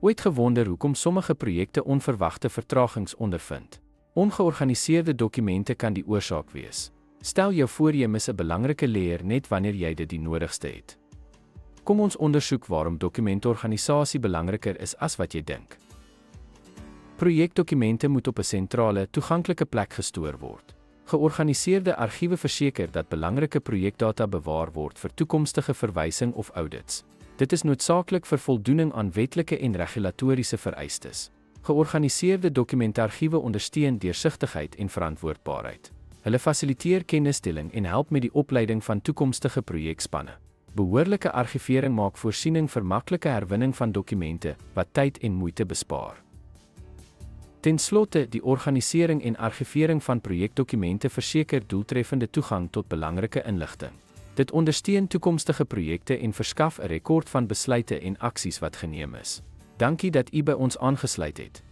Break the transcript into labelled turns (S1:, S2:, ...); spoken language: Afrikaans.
S1: Ooit gewonder hoekom sommige projekte onverwagte vertragings ondervind? Ongeorganiseerde dokumente kan die oorsaak wees. Stel jou voor jy mis 'n belangrike layer net wanneer jy dit die nodigste het. Kom ons ondersoek waarom dokumentorganisasie belangriker is as wat jy dink. Projekdokumente moet op 'n sentrale, toeganklike plek gestoor word. Georganiseerde argiewe verseker dat belangrike projekdata bewaar word vir toekomstige verwysing of audits. Dit is noodsaaklik vir voldoening aan wetlike en regulatoriese vereistes. Georganiseerde dokumentargiewe ondersteun deursigtigheid en verantwoordbaarheid. Hulle fasiliteer kennisdeling en help met die opleiding van toekomstige projekspanne. Behoorlike argivering maak voorsiening vir maklike herwinning van dokumente wat tyd en moeite bespaar. Ten slotte, die organisering en argivering van projekdokumente verseker doeltreffende toegang tot belangrike inligting. Dit ondersteun toekomstige projekte en verskaf 'n rekord van besluite en aksies wat geneem is. Dankie dat u by ons aangesluit het.